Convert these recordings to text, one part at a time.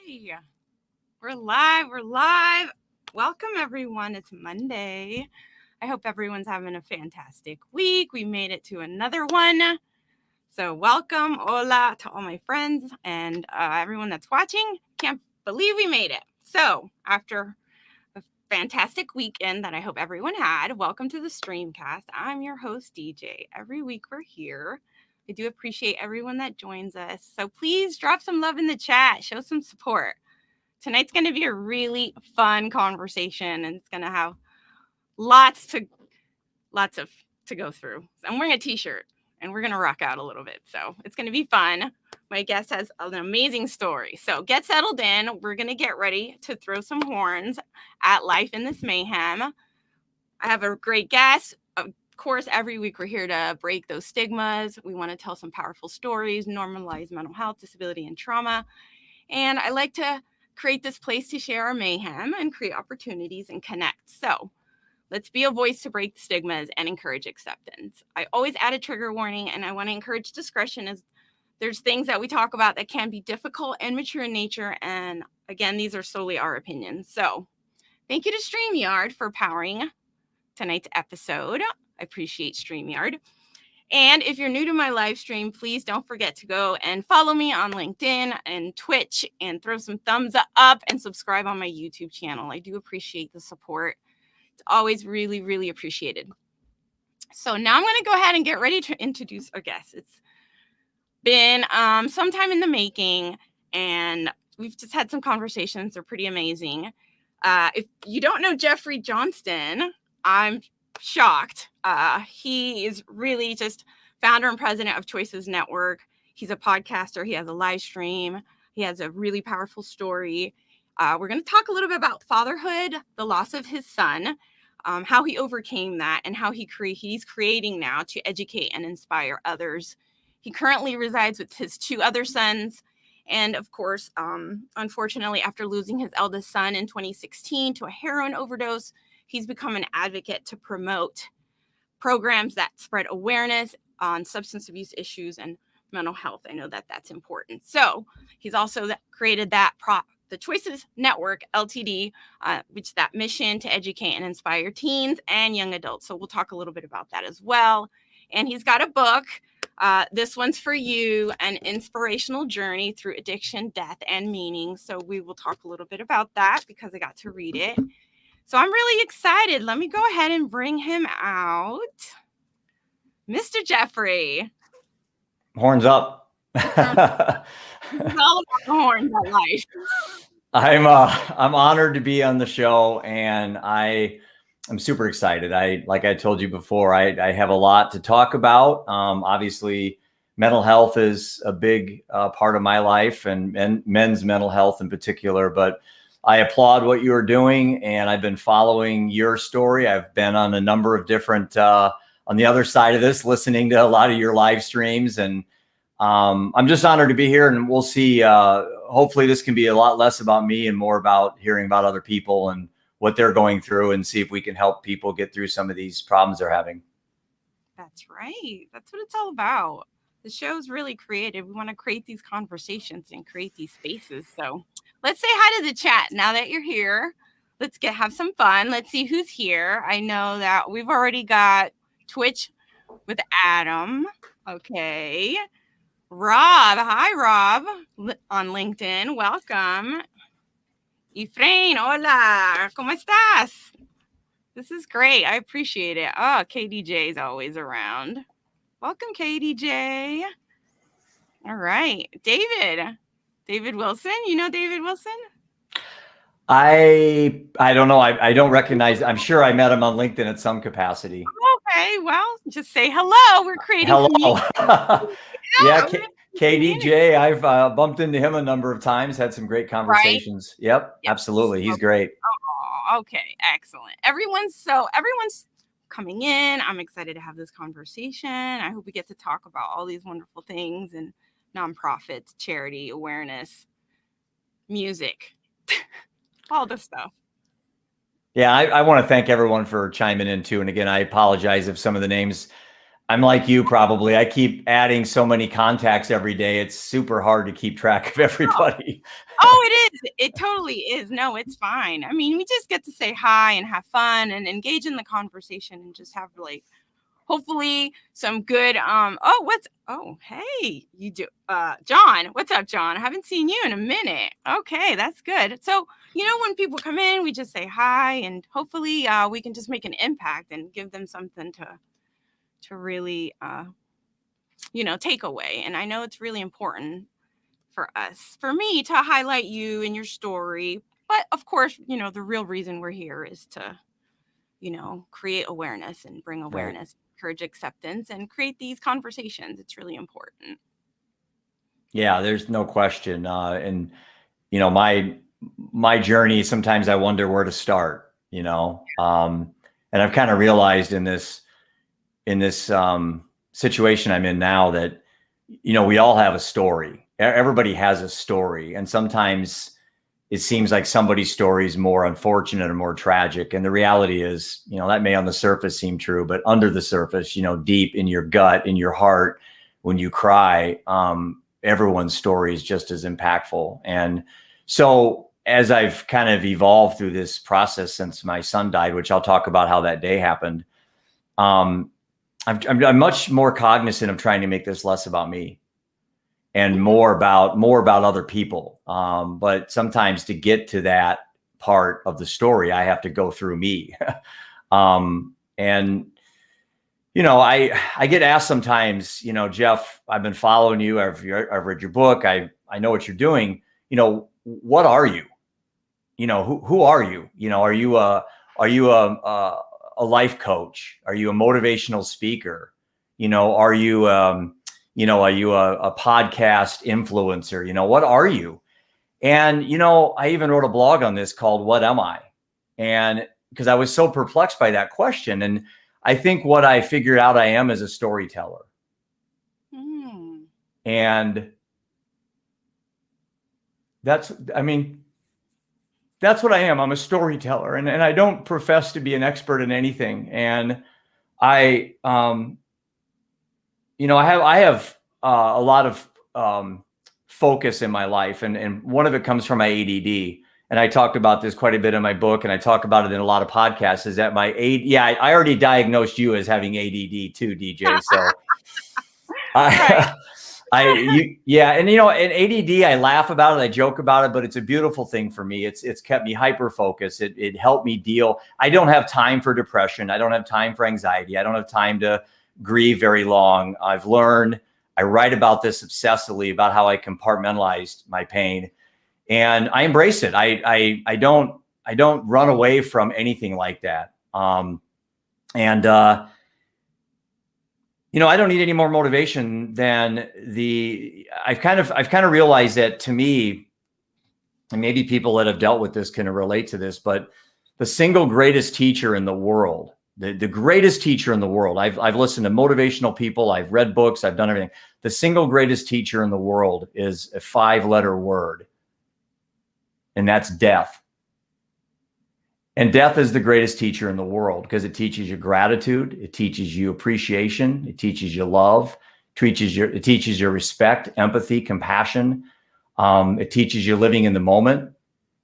Hey, we're live. We're live. Welcome, everyone. It's Monday. I hope everyone's having a fantastic week. We made it to another one. So, welcome, hola, to all my friends and everyone that's watching. Can't believe we made it. So, after a fantastic weekend that I hope everyone had, welcome to the Streamcast. I'm your host, DJ. Every week we're here. I do appreciate everyone that joins us. So please drop some love in the chat, show some support. Tonight's going to be a really fun conversation, and it's going to have lots to go through. I'm wearing a t-shirt, and we're going to rock out a little bit. So it's going to be fun. My guest has an amazing story. So get settled in. We're going to get ready to throw some horns at life in this mayhem. I have a great guest. Of course, every week we're here to break those stigmas. We want to tell some powerful stories, normalize mental health, disability, and trauma. And I like to create this place to share our mayhem and create opportunities and connect. So let's be a voice to break the stigmas and encourage acceptance. I always add a trigger warning, and I want to encourage discretion as there's things that we talk about that can be difficult and mature in nature. And again, these are solely our opinions. So thank you to StreamYard for powering tonight's episode. I appreciate StreamYard. And if you're new to my live stream, please don't forget to go and follow me on LinkedIn and Twitch and throw some thumbs up and subscribe on my YouTube channel. I do appreciate the support. It's always really, really appreciated. So now I'm going to go ahead and get ready to introduce our guest. It's been some time in the making, and we've just had some conversations. They're pretty amazing. If you don't know Jeffrey Johnston, I'm shocked. He is really just founder and president of Choices Network. He's a podcaster. He has a live stream. He has a really powerful story. We're going to talk a little bit about fatherhood, the loss of his son, how he overcame that, and how he's creating now to educate and inspire others. He currently resides with his two other sons. And of course, unfortunately, after losing his eldest son in 2016 to a heroin overdose, he's become an advocate to promote programs that spread awareness on substance abuse issues and mental health. I know that that's important. So he's also created the Choices Network, LTD, which is that mission to educate and inspire teens and young adults. So we'll talk a little bit about that as well. And he's got a book. This one's for you, an inspirational journey through addiction, death, and meaning. So we will talk a little bit about that because I got to read it. So I'm really excited. Let me go ahead and bring him out. Mr. Jeffrey. Horns up. It's all about the horns at life. I'm honored to be on the show, and I'm super excited. Like I told you before, I have a lot to talk about. Obviously, mental health is a big part of my life, and men's mental health in particular. But I applaud what you are doing, and I've been following your story. I've been on a number of different, on the other side of this, listening to a lot of your live streams, and I'm just honored to be here, and we'll see. Hopefully this can be a lot less about me and more about hearing about other people and what they're going through, and see if we can help people get through some of these problems they're having. That's right. That's what it's all about. The show's really creative. We want to create these conversations and create these spaces. So let's say hi to the chat now that you're here. Let's have some fun. Let's see who's here. I know that we've already got Twitch with Adam. Okay. Rob. Hi, Rob. On LinkedIn. Welcome. Efrain. Hola. ¿Cómo estás? This is great. I appreciate it. Oh, KDJ is always around. Welcome, KDJ. All right. David Wilson. You know David Wilson? I don't know. I don't recognize. I'm sure I met him on LinkedIn at some capacity. Okay. Well, just say hello. We're creating hello. Yeah. KDJ. I've bumped into him a number of times, had some great conversations. Right? Yep, absolutely. He's great. Oh, okay. Excellent. Everyone's coming in. I'm excited to have this conversation. I hope we get to talk about all these wonderful things and nonprofits, charity, awareness, music, all this stuff. Yeah, I want to thank everyone for chiming in too. And again, I apologize if some of the names I'm like you probably. I keep adding so many contacts every day. It's super hard to keep track of everybody. Oh, it is. It totally is. No, it's fine. I mean, we just get to say hi and have fun and engage in the conversation and just have like hopefully some good hey, you do John. What's up, John? I haven't seen you in a minute. Okay, that's good. So, when people come in, we just say hi and hopefully we can just make an impact and give them something to really take away. And I know it's really important for me to highlight you and your story. But of course, the real reason we're here is to, create awareness and bring awareness, right. Encourage acceptance and create these conversations. It's really important. Yeah, there's no question. And, my journey, sometimes I wonder where to start, and I've kind of realized in this situation I'm in now that, we all have a story. Everybody has a story. And sometimes it seems like somebody's story is more unfortunate or more tragic. And the reality is, that may on the surface seem true, but under the surface, deep in your gut, in your heart, when you cry, everyone's story is just as impactful. And so as I've kind of evolved through this process since my son died, which I'll talk about how that day happened, I'm much more cognizant of trying to make this less about me and more about other people. But sometimes to get to that part of the story, I have to go through me. And, I get asked sometimes, Jeff, I've been following you. I've read your book. I know what you're doing. What are you? Who are you? Are you a life coach? Are you a motivational speaker? Are you, are you a podcast influencer? What are you? And, I even wrote a blog on this called What Am I? And because I was so perplexed by that question. And I think what I figured out I am is a storyteller. And that's what I am. I'm a storyteller, and I don't profess to be an expert in anything. And I have a lot of focus in my life, and one of it comes from my ADD. And I talked about this quite a bit in my book, and I talk about it in a lot of podcasts. Is that my I already diagnosed you as having ADD too, DJ. So, and ADD, I laugh about it, I joke about it, but it's a beautiful thing for me. It's kept me hyper focused. It helped me deal. I don't have time for depression. I don't have time for anxiety. I don't have time to grieve very long. I've learned. I write about this obsessively about how I compartmentalized my pain, and I embrace it. I don't run away from anything like that. I don't need any more motivation than I've kind of realized that, to me, and maybe people that have dealt with this can relate to this, but the single greatest teacher in the world, the greatest teacher in the world, I've listened to motivational people, I've read books, I've done everything. The single greatest teacher in the world is a 5-letter word, and that's death. And death is the greatest teacher in the world because it teaches you gratitude, it teaches you appreciation, it teaches you love, it teaches you respect, empathy, compassion. It teaches you living in the moment.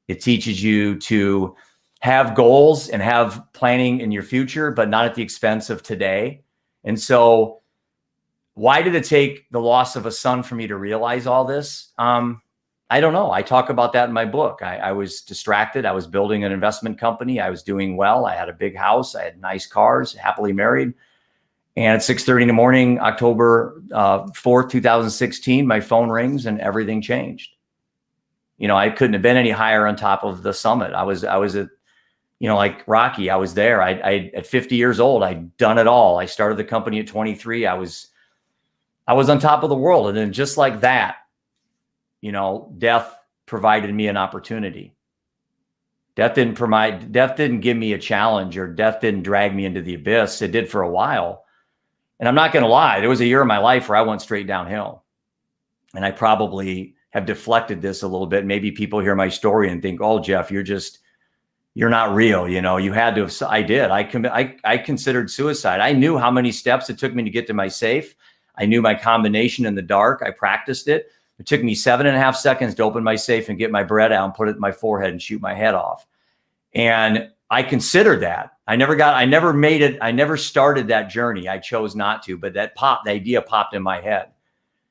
It teaches you to have goals and have planning in your future, but not at the expense of today. And so, why did it take the loss of a son for me to realize all this? I don't know. I talk about that in my book. I was distracted. I was building an investment company. I was doing well. I had a big house. I had nice cars, happily married. And at 6:30 in the morning, October 4th, 2016, my phone rings and everything changed. I couldn't have been any higher on top of the summit. I was at, like Rocky, I was there. I at 50 years old, I'd done it all. I started the company at 23. I was on top of the world. And then just like that, death provided me an opportunity. Death didn't give me a challenge, or death didn't drag me into the abyss. It did for a while. And I'm not going to lie, there was a year in my life where I went straight downhill. And I probably have deflected this a little bit. Maybe people hear my story and think, oh, Jeff, you're just you're not real. You know, you had to have, I did. I considered suicide. I knew how many steps it took me to get to my safe. I knew my combination in the dark. I practiced it. It took me 7.5 seconds to open my safe and get my bread out and put it in my forehead and shoot my head off. And I considered that. I never made it. I never started that journey. I chose not to, but the idea popped in my head.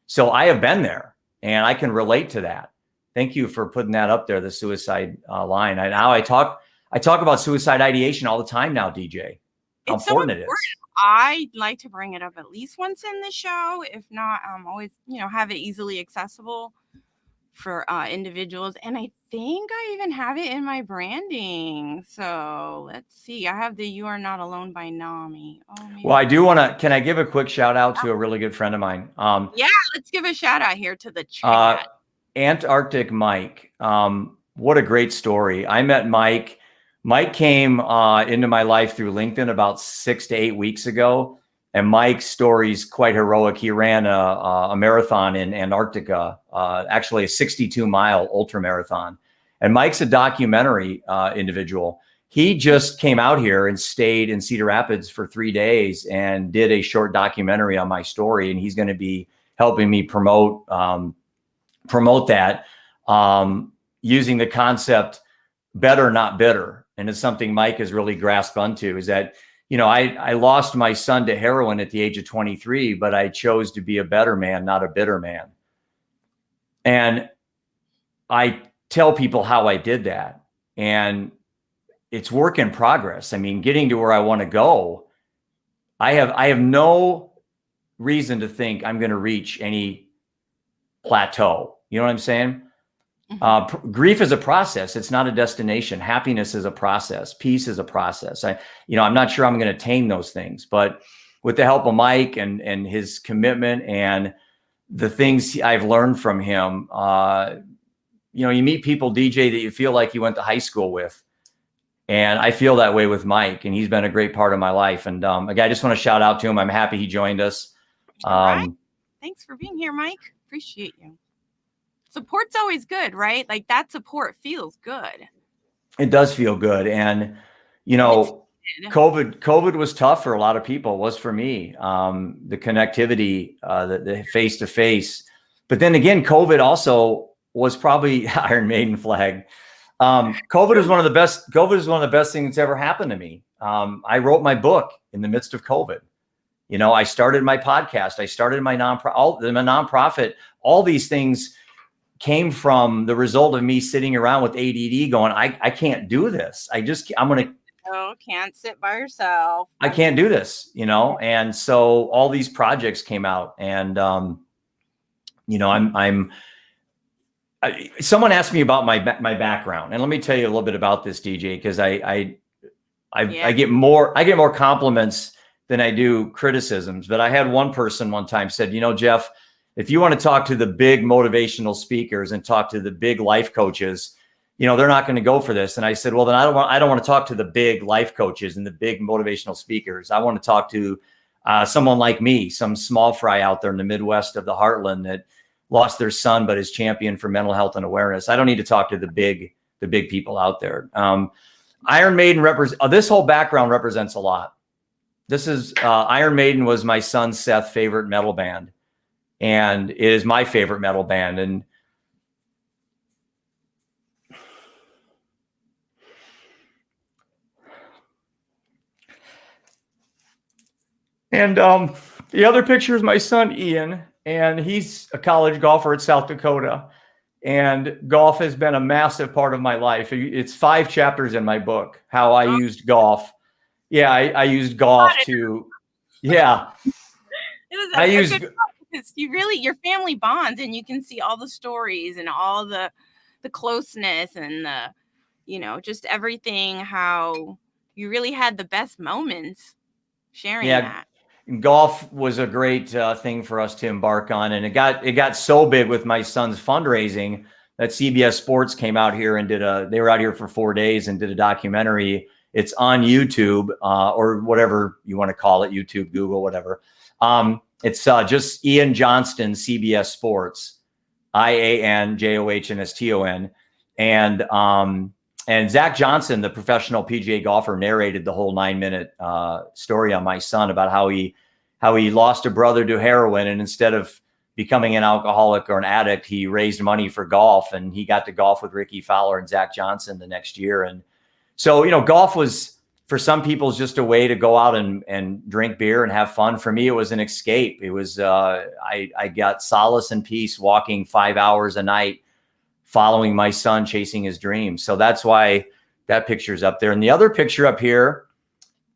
So I have been there and I can relate to that. Thank you for putting that up there, the suicide line. I talk about suicide ideation all the time now, DJ. How important it is. I like to bring it up at least once in the show. If not, always, have it easily accessible for individuals. And I think I even have it in my branding. So let's see. I have the "You Are Not Alone" by NAMI. Well, I do want to, can I give a quick shout out to a really good friend of mine? Yeah, let's give a shout out here to the chat. Antarctic Mike. What a great story. I met Mike. Mike came into my life through LinkedIn about 6 to 8 weeks ago. And Mike's story is quite heroic. He ran a marathon in Antarctica, actually a 62-mile ultra marathon. And Mike's a documentary individual. He just came out here and stayed in Cedar Rapids for 3 days and did a short documentary on my story. And he's going to be helping me promote that using the concept better, not bitter. And it's something Mike has really grasped onto, is that, I lost my son to heroin at the age of 23, but I chose to be a better man, not a bitter man. And I tell people how I did that. And it's work in progress. I mean, getting to where I want to go, I have no reason to think I'm going to reach any plateau. You know what I'm saying? Grief is a process. It's not a destination. Happiness is a process. Peace is a process. I'm not sure I'm going to attain those things, but with the help of Mike and his commitment and the things I've learned from him, you meet people, DJ, that you feel like you went to high school with. And I feel that way with Mike, and he's been a great part of my life. And again, I just want to shout out to him. I'm happy he joined us. All right. Thanks for being here, Mike. Appreciate you. Support's always good, right? Like, that support feels good. It does feel good. And, COVID was tough for a lot of people. It was for me. The connectivity, the face-to-face. But then again, COVID also was probably Iron Maiden flag. COVID is one of the best things that's ever happened to me. I wrote my book in the midst of COVID. I started my podcast. I started my nonprofit. All these things came from the result of me sitting around with ADD going, I can't do this. Can't sit by yourself. I can't do this, And so all these projects came out, and, someone asked me about my background, and let me tell you a little bit about this, DJ, because I get more compliments than I do criticisms. But I had one person one time said, Jeff, if you want to talk to the big motivational speakers and talk to the big life coaches, they're not going to go for this. And I said, well, then I don't want to talk to the big life coaches and the big motivational speakers. I want to talk to someone like me, some small fry out there in the Midwest of the Heartland that lost their son, but is champion for mental health and awareness. I don't need to talk to the big people out there. Iron Maiden this whole background represents a lot. This is Iron Maiden was my son Seth's favorite metal band. And it is my favorite metal band. And the other picture is my son, Ian, and he's a college golfer at South Dakota. And golf has been a massive part of my life. It's 5 chapters in my book, how I used golf. Yeah, I used golf to, yeah. Your family bonds, and you can see all the stories and all the closeness and the, just everything, how you really had the best moments sharing that. Golf was a great thing for us to embark on. And it got so big with my son's fundraising that CBS Sports came out here and they were out here for 4 days and did a documentary. It's on YouTube or whatever you want to call it, YouTube, Google, whatever. It's just Ian Johnston, CBS Sports, IANJOHNSTON. And And Zach Johnson, the professional PGA golfer, narrated the whole 9-minute story on My Son about how he lost a brother to heroin, and instead of becoming an alcoholic or an addict, he raised money for golf, and he got to golf with Ricky Fowler and Zach Johnson the next year. And so, golf was, for some people, just a way to go out and drink beer and have fun. For me, it was an escape. It was, I got solace and peace walking 5 hours a night, following my son, chasing his dreams. So that's why that picture's up there. And the other picture up here,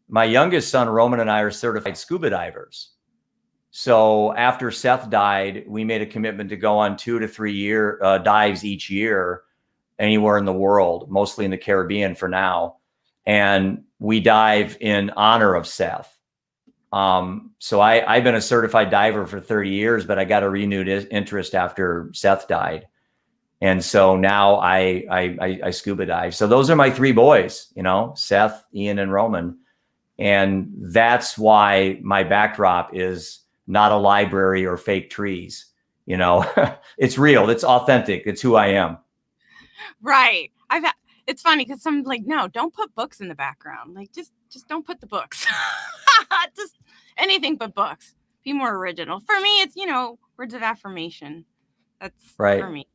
my youngest son, Roman, and I are certified scuba divers. So after Seth died, we made a commitment to go on 2 to 3 year dives each year, anywhere in the world, mostly in the Caribbean for now. And we dive in honor of Seth. So I've been a certified diver for 30 years, but I got a renewed interest after Seth died. And so now I scuba dive. So those are my 3 boys, Seth, Ian, and Roman. And that's why my backdrop is not a library or fake trees. It's real. It's authentic. It's who I am. Right. It's funny because some like, no, don't put books in the background. Like, just don't put the books. Just anything but books. Be more original. For me, it's, words of affirmation. That's right for me.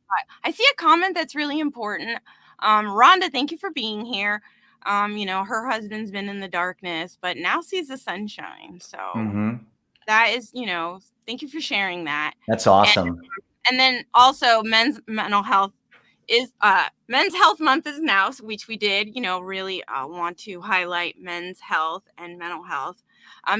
I see a comment that's really important. Rhonda, thank you for being here. Her husband's been in the darkness, but now sees the sunshine. So that is, thank you for sharing that. That's awesome. And then also men's mental health is Men's Health Month is now, which we did, really want to highlight men's health and mental health.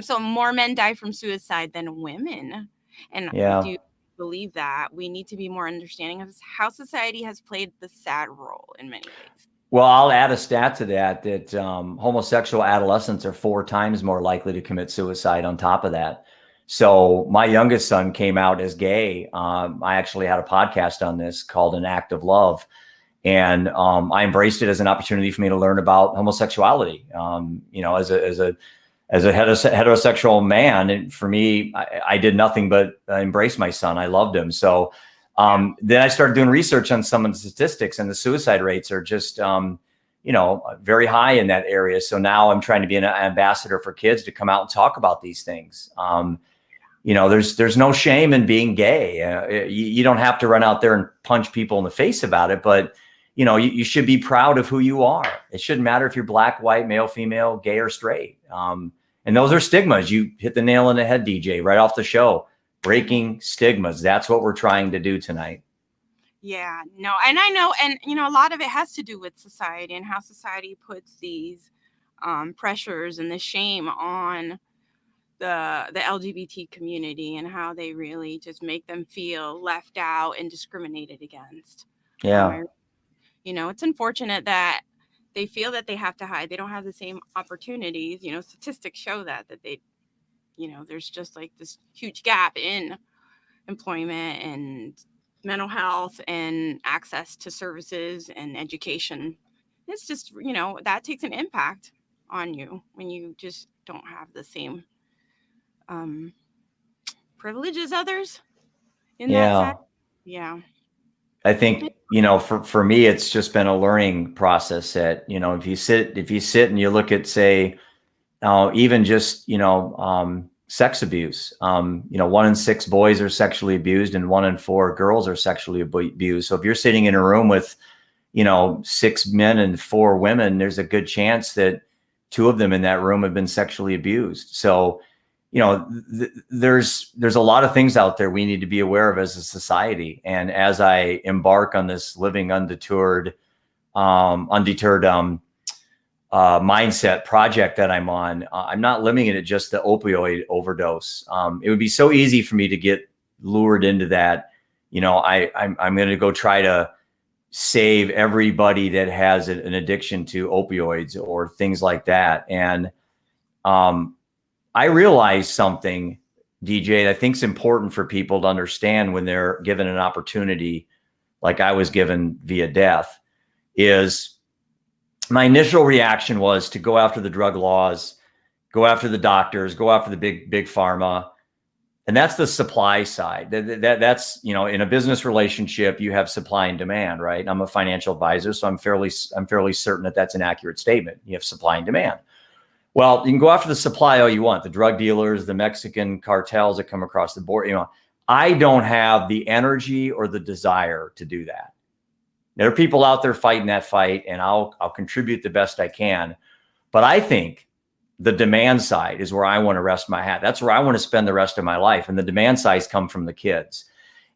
So more men die from suicide than women. And I do believe that we need to be more understanding of how society has played the sad role in many ways. Well, I'll add a stat to that homosexual adolescents are 4 times more likely to commit suicide on top of that. So my youngest son came out as gay. I actually had a podcast on this called An Act of Love. And I embraced it as an opportunity for me to learn about homosexuality, as a heterosexual man. And for me, I did nothing but embrace my son. I loved him. So then I started doing research on some of the statistics, and the suicide rates are just, very high in that area. So now I'm trying to be an ambassador for kids to come out and talk about these things. There's no shame in being gay. You don't have to run out there and punch people in the face about it, but you should be proud of who you are. It shouldn't matter if you're black, white, male, female, gay, or straight. And those are stigmas. You hit the nail on the head, DJ, right off the show. Breaking stigmas. That's what we're trying to do tonight. Yeah, no, and I know, and a lot of it has to do with society and how society puts these pressures and the shame on the LGBT community, and how they really just make them feel left out and discriminated against. Yeah. It's unfortunate that they feel that they have to hide. They don't have the same opportunities. Statistics show that they, there's just like this huge gap in employment and mental health and access to services and education. It's just, that takes an impact on you when you just don't have the same privilege as others in that side. Yeah. I think, for me, it's just been a learning process that, if you sit and you look at, say, even just, sex abuse, 1 in 6 boys are sexually abused and 1 in 4 girls are sexually abused. So if you're sitting in a room with, 6 men and 4 women, there's a good chance that 2 of them in that room have been sexually abused. So, there's a lot of things out there we need to be aware of as a society. And as I embark on this living undeterred mindset project that I'm on, I'm not limiting it just to opioid overdose. It would be so easy for me to get lured into that. I'm going to go try to save everybody that has an addiction to opioids or things like that. And I realized something, DJ, that I think is important for people to understand when they're given an opportunity, like I was given via death, is my initial reaction was to go after the drug laws, go after the doctors, go after the big pharma. And that's the supply side. That's, you know, in a business relationship, you have supply and demand, right? I'm a financial advisor, so I'm fairly certain that that's an accurate statement. You have supply and demand. Well, you can go after the supply all you want, the drug dealers, the Mexican cartels that come across the board. You know, I don't have the energy or the desire to do that. There are people out there fighting that fight, and I'll contribute the best I can. But I think the demand side is where I want to rest my hat. That's where I want to spend the rest of my life. And the demand sides come from the kids.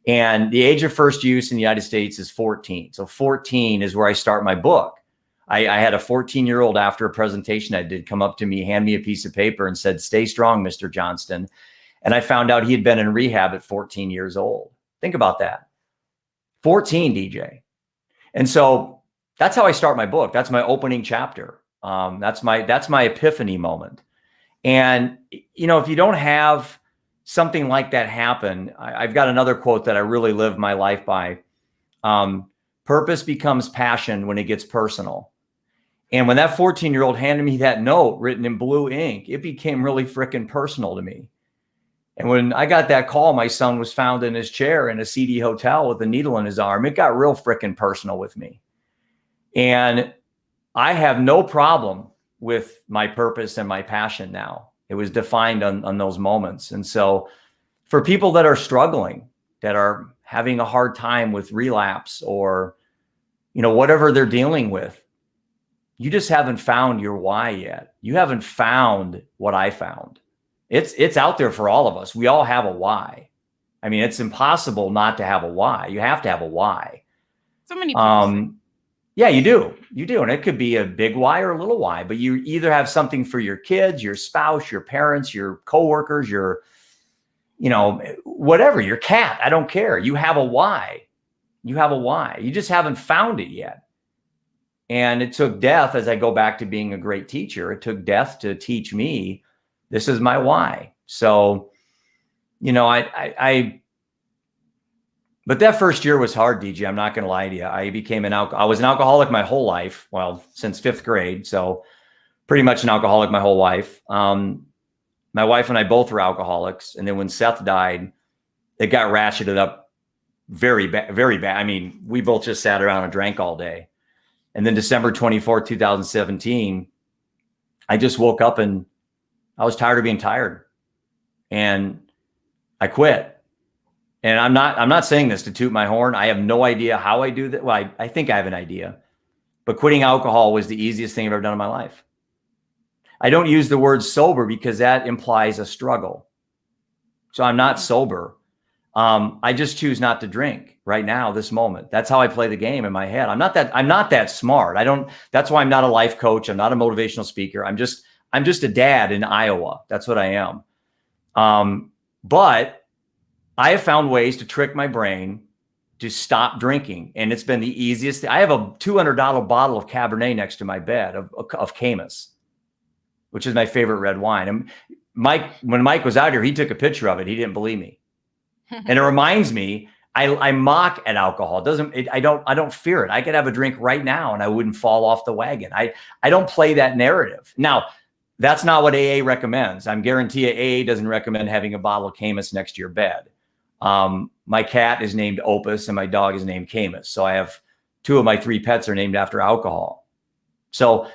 And the age of first use in the United States is 14. So 14 is where I start my book. I had a 14-year-old after a presentation I did come up to me, hand me a piece of paper and said, "Stay strong, Mr. Johnston." And I found out he had been in rehab at 14 years old. Think about that. 14, DJ. And so that's how I start my book. That's my opening chapter. That's my epiphany moment. And, you know, if you don't have something like that happen, I've got another quote that I really live my life by. Purpose becomes passion when it gets personal. And when that 14-year-old handed me that note written in blue ink, it became really freaking personal to me. And when I got that call, my son was found in his chair in a seedy hotel with a needle in his arm. It got real freaking personal with me. And I have no problem with my purpose and my passion now. It was defined on those moments. And so for people that are struggling, that are having a hard time with relapse or, you know, whatever they're dealing with, you just haven't found your why yet. You haven't found what I found. It's out there for all of us. We all have a why. I mean, it's impossible not to have a why. You have to have a why. So many people. Yeah, you do. You do. And it could be a big why or a little why, but you either have something for your kids, your spouse, your parents, your coworkers, your, you know, whatever, your cat. I don't care. You have a why. You have a why. You just haven't found it yet. And it took death, as I go back to being a great teacher, it took death to teach me this is my why. So, you know, but that first year was hard, DJ. I'm not going to lie to you. I was an alcoholic my whole life. Well, since 5th grade. So pretty much an alcoholic my whole life. My wife and I both were alcoholics. And then when Seth died, it got ratcheted up very bad, very bad. I mean, we both just sat around and drank all day. And then December 24th, 2017, I just woke up and I was tired of being tired. And I quit. And I'm not saying this to toot my horn. I have no idea how I do that. Well, I think I have an idea. But quitting alcohol was the easiest thing I've ever done in my life. I don't use the word sober because that implies a struggle. So I'm not sober. I just choose not to drink right now, this moment. That's how I play the game in my head. I'm not that smart. That's why I'm not a life coach. I'm not a motivational speaker. I'm just a dad in Iowa. That's what I am. But I have found ways to trick my brain to stop drinking. And it's been the easiest. I have a $200 bottle of Cabernet next to my bed of Camus, which is my favorite red wine. And when Mike was out here, he took a picture of it. He didn't believe me. And it reminds me, I mock at alcohol. I don't fear it. I could have a drink right now and I wouldn't fall off the wagon. I don't play that narrative. Now, that's not what AA recommends. I'm guarantee AA doesn't recommend having a bottle of Camus next to your bed. My cat is named Opus and my dog is named Camus. So I have 2 of my 3 pets are named after alcohol. So,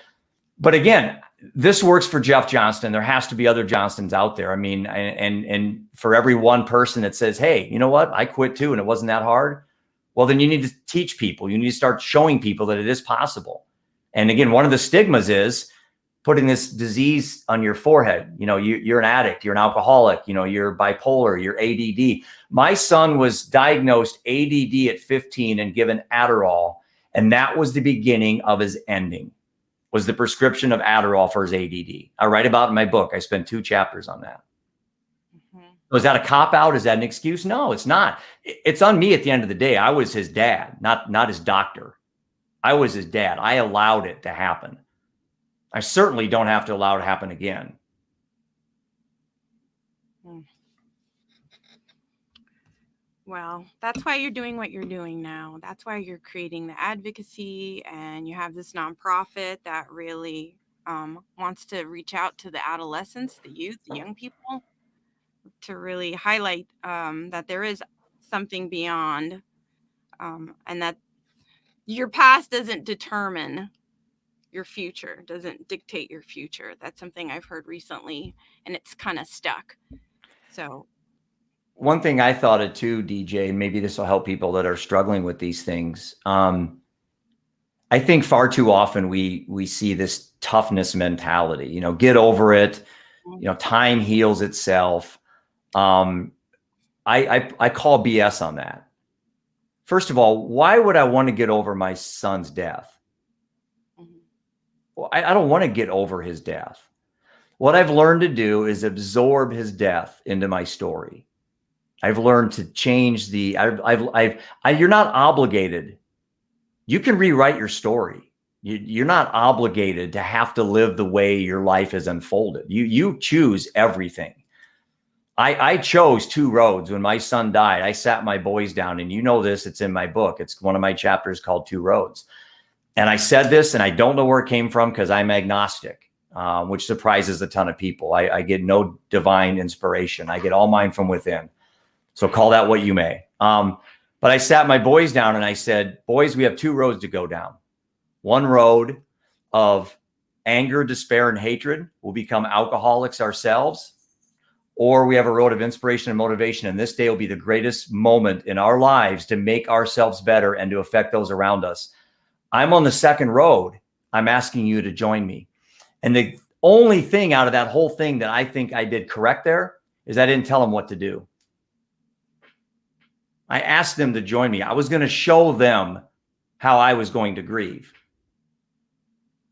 but again, this works for Jeff Johnston. There has to be other Johnstons out there. I mean, and for every one person that says, "Hey, you know what? I quit too and it wasn't that hard." Well, then you need to teach people. You need to start showing people that it is possible. And again, one of the stigmas is putting this disease on your forehead. You know, you're an addict, you're an alcoholic, you know, you're bipolar, you're ADD. My son was diagnosed ADD at 15 and given Adderall. And that was the beginning of his ending, was the prescription of Adderall for his ADD. I write about it in my book. I spent 2 chapters on that. Was that a cop out? Is that an excuse? No, it's not. It's on me at the end of the day. I was his dad, not his doctor. I was his dad. I allowed it to happen. I certainly don't have to allow it to happen again. Well, that's why you're doing what you're doing now. That's why you're creating the advocacy and you have this nonprofit that really wants to reach out to the adolescents, the youth, the young people. to really highlight that there is something beyond, and that your past doesn't determine your future, doesn't dictate your future. That's something I've heard recently, and it's kind of stuck. So one thing I thought of too, DJ, and maybe this will help people that are struggling with these things. I think far too often we see this toughness mentality, get over it, time heals itself. I call BS on that. First of all, why would I want to get over my son's death? Well, I don't want to get over his death. What I've learned to do is absorb his death into my story. I've learned to change you're not obligated. You can rewrite your story. You're not obligated to have to live the way your life is unfolded. You choose everything. I chose two roads when my son died. I sat my boys down, and this, it's in my book. It's one of my chapters called Two Roads. And I said this, and I don't know where it came from because I'm agnostic, which surprises a ton of people. I get no divine inspiration. I get all mine from within. So call that what you may. But I sat my boys down and I said, boys, we have two roads to go down. One road of anger, despair, and hatred. We'll become alcoholics ourselves. Or we have a road of inspiration and motivation. And this day will be the greatest moment in our lives to make ourselves better and to affect those around us. I'm on the second road. I'm asking you to join me. And the only thing out of that whole thing that I think I did correct there is I didn't tell them what to do. I asked them to join me. I was going to show them how I was going to grieve.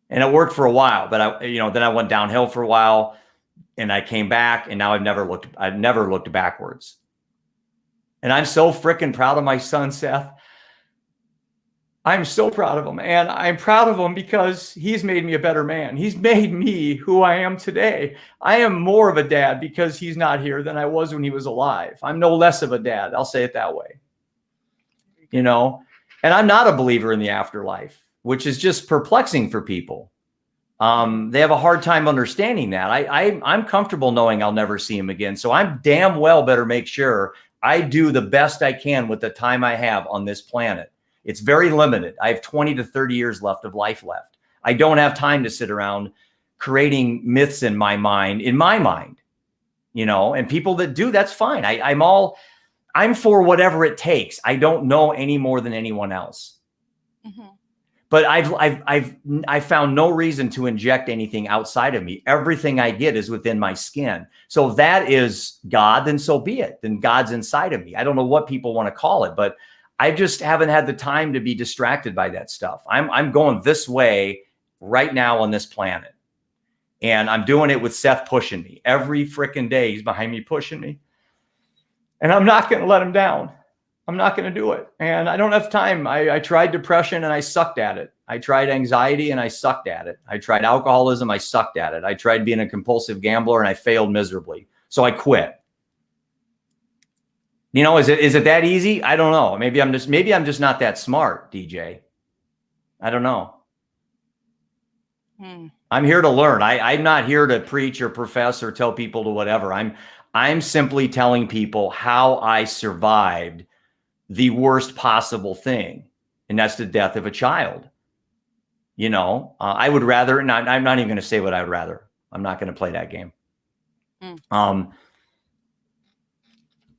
And it worked for a while, but then I went downhill for a while and I came back, and now I've never looked backwards. And I'm so freaking proud of my son, Seth. I'm so proud of him, and I'm proud of him because he's made me a better man. He's made me who I am today. I am more of a dad because he's not here than I was when he was alive. I'm no less of a dad. I'll say it that way. And I'm not a believer in the afterlife, which is just perplexing for people. They have a hard time understanding that. I'm comfortable knowing I'll never see him again. So I'm damn well better make sure I do the best I can with the time I have on this planet. It's very limited. I have 20 to 30 years left of life left. I don't have time to sit around creating myths in my mind, and people that do, that's fine. I'm for whatever it takes. I don't know any more than anyone else. Mm-hmm. But I've found no reason to inject anything outside of me. Everything I get is within my skin. So if that is God, then so be it. Then God's inside of me. I don't know what people want to call it, but I just haven't had the time to be distracted by that stuff. I'm going this way right now on this planet. And I'm doing it with Seth pushing me. Every freaking day he's behind me pushing me. And I'm not going to let him down. I'm not going to do it. And I don't have time. I tried depression and I sucked at it. I tried anxiety and I sucked at it. I tried alcoholism. I sucked at it. I tried being a compulsive gambler and I failed miserably. So I quit. Is it that easy? I don't know. Maybe I'm just not that smart, DJ. I don't know. I'm here to learn. I'm not here to preach or profess or tell people to whatever. I'm simply telling people how I survived the worst possible thing, and that's the death of a child. I would rather, and I'm not even going to say what I would rather. I'm not going to play that game.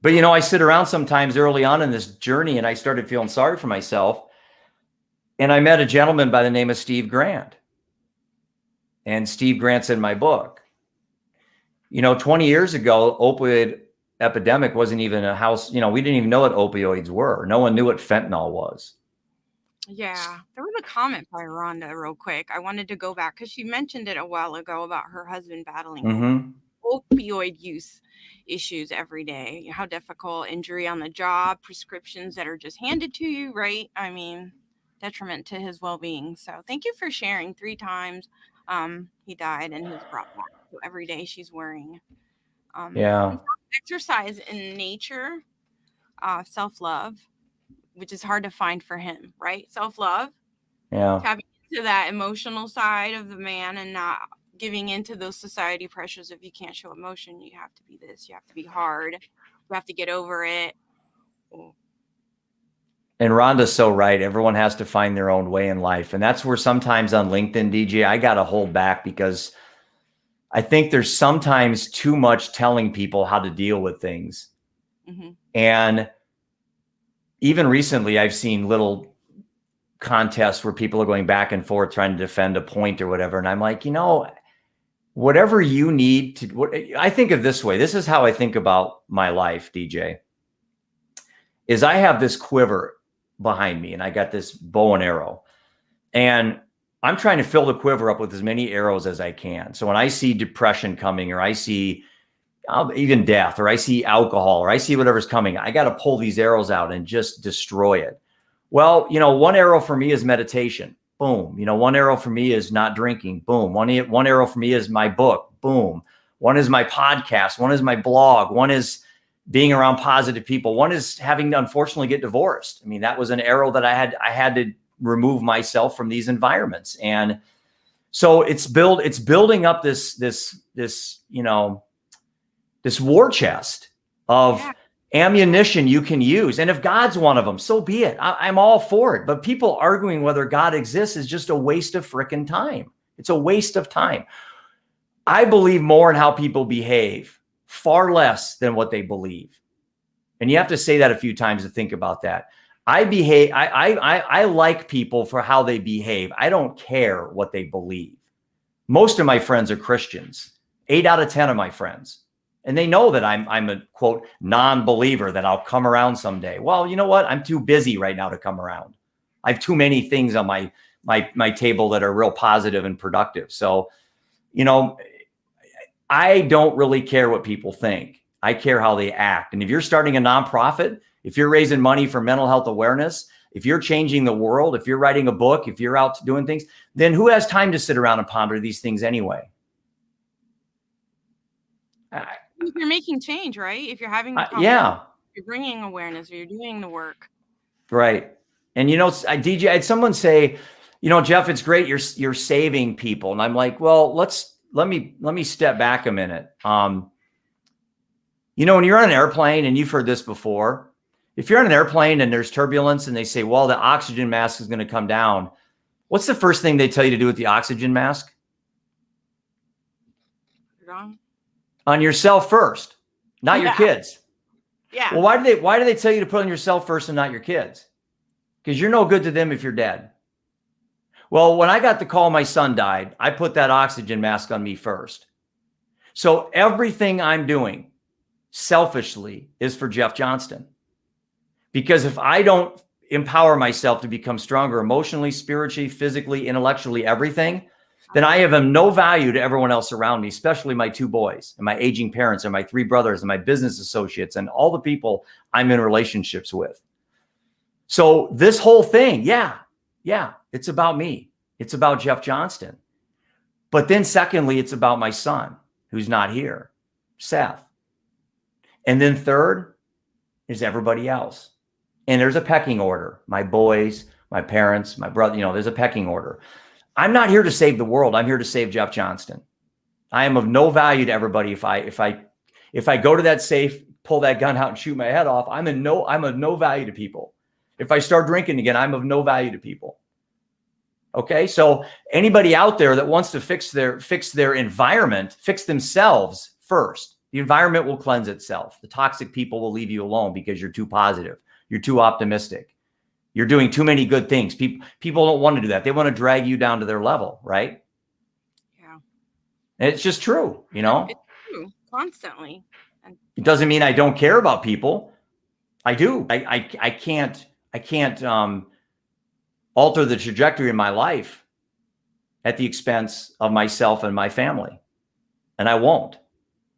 But, I sit around sometimes early on in this journey and I started feeling sorry for myself. And I met a gentleman by the name of Steve Grant. And Steve Grant's in my book. 20 years ago, opioid epidemic wasn't even a house. We didn't even know what opioids were. No one knew what fentanyl was. Yeah. There was a comment by Rhonda real quick. I wanted to go back because she mentioned it a while ago about her husband battling opioid use issues every day. How difficult, injury on the job, prescriptions that are just handed to you, right? I mean, detriment to his well-being. So thank you for sharing. 3 times he died and he was brought back. So every day she's worrying. Exercise in nature, self-love, which is hard to find for him, right? Self-love. Yeah. Tapping into that emotional side of the man and not giving into those society pressures. If you can't show emotion, you have to be this, you have to be hard, you have to get over it. And Rhonda's so right. Everyone has to find their own way in life. And that's where sometimes on LinkedIn, DJ, I got to hold back because I think there's sometimes too much telling people how to deal with things. Mm-hmm. And even recently, I've seen little contests where people are going back and forth trying to defend a point or whatever. And I'm like, whatever you need to, I think of this way. This is how I think about my life, DJ, is I have this quiver behind me and I got this bow and arrow and I'm trying to fill the quiver up with as many arrows as I can. So when I see depression coming or I see even death or I see alcohol or I see whatever's coming, I got to pull these arrows out and just destroy it. Well, one arrow for me is meditation. Boom. One arrow for me is not drinking. Boom. One arrow for me is my book. Boom. One is my podcast. One is my blog. One is being around positive people. One is having to unfortunately get divorced. I mean, that was an arrow that I had to remove myself from these environments. And so it's building up this war chest of ammunition you can use. And if God's one of them, so be it. I'm all for it. But people arguing whether God exists is just a waste of frickin' time. It's a waste of time. I believe more in how people behave, far less than what they believe. And you have to say that a few times to think about that. I like people for how they behave. I don't care what they believe. Most of my friends are Christians. 8 out of 10 of my friends. And they know that I'm a, quote, non-believer, that I'll come around someday. Well, you know what? I'm too busy right now to come around. I have too many things on my table that are real positive and productive. So, I don't really care what people think. I care how they act. And if you're starting a nonprofit, if you're raising money for mental health awareness, if you're changing the world, if you're writing a book, if you're out doing things, then who has time to sit around and ponder these things anyway? If you're making change, right? If you're having you're bringing awareness, or you're doing the work. Right. And DJ, I had someone say, Jeff, it's great you're saving people. And I'm like, well, let me step back a minute. When you're on an airplane, and you've heard this before, if you're on an airplane and there's turbulence and they say, well, the oxygen mask is going to come down, what's the first thing they tell you to do with the oxygen mask? Wrong. On yourself first, not your kids. Yeah. Well, why do they tell you to put on yourself first and not your kids? Because you're no good to them if you're dead. Well, when I got the call my son died, I put that oxygen mask on me first. So everything I'm doing selfishly is for Jeff Johnston. Because if I don't empower myself to become stronger emotionally, spiritually, physically, intellectually, everything, then I have no value to everyone else around me, especially my 2 boys and my aging parents and my 3 brothers and my business associates and all the people I'm in relationships with. So this whole thing, it's about me. It's about Jeff Johnston. But then secondly, it's about my son who's not here, Seth. And then third is everybody else. And there's a pecking order. My boys, my parents, my brother, there's a pecking order. I'm not here to save the world. I'm here to save Jeff Johnston. I am of no value to everybody. If I go to that safe, pull that gun out and shoot my head off, I'm of no value to people. If I start drinking again, I'm of no value to people. Okay. So anybody out there that wants to fix their environment, fix themselves first. The environment will cleanse itself. The toxic people will leave you alone because you're too positive. You're too optimistic. You're doing too many good things. People don't want to do that. They want to drag you down to their level, right? Yeah. And it's just true, It's true, constantly. It doesn't mean I don't care about people. I do. I can't alter the trajectory of my life at the expense of myself and my family. And I won't.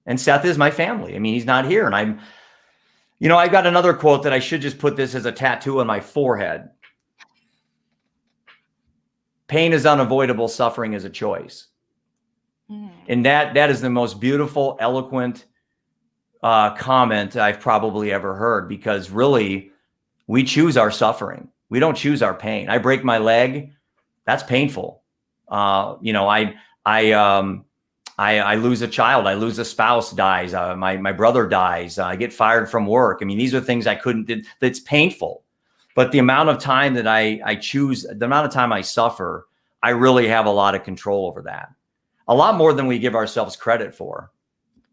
And Seth is my family. I mean, he's not here. And I got another quote that I should just put this as a tattoo on my forehead. Pain is unavoidable. Suffering is a choice. And that is the most beautiful, eloquent comment I've probably ever heard, because really we choose our suffering. We don't choose our pain. I break my leg. That's painful. I lose a child, I lose a spouse dies, my brother dies, I get fired from work. I mean, these are things I couldn't do. That's painful. But the amount of time that I choose, the amount of time I suffer, I really have a lot of control over that. A lot more than we give ourselves credit for,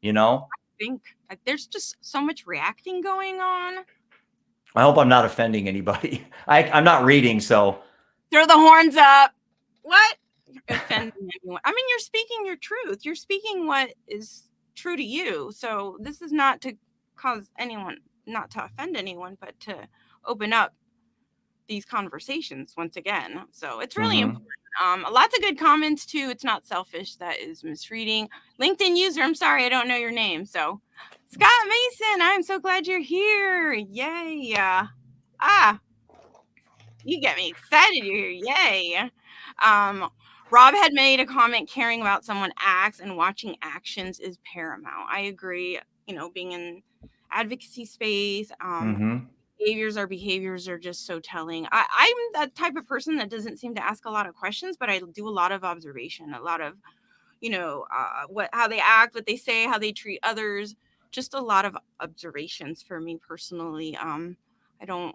you know? I think there's just so much reacting going on. I hope I'm not offending anybody. I'm not reading, so. Throw the horns up. What? Offending anyone. I mean, you're speaking your truth. You're speaking what is true to you. So this is not to cause anyone, not to offend anyone, but to open up these conversations once again. So it's really important. Lots of good comments too. It's not selfish. That is misreading. LinkedIn user, I'm sorry, I don't know your name. So Scott Mason, I'm so glad you're here. Yay. You get me excited you're here. Yay. Rob had made a comment, caring about someone acts and watching actions is paramount. I agree. You know, being in advocacy space, behaviors are just so telling. I'm that type of person that doesn't seem to ask a lot of questions, but I do a lot of observation, a lot of, how they act, what they say, how they treat others, just a lot of observations for me personally. I don't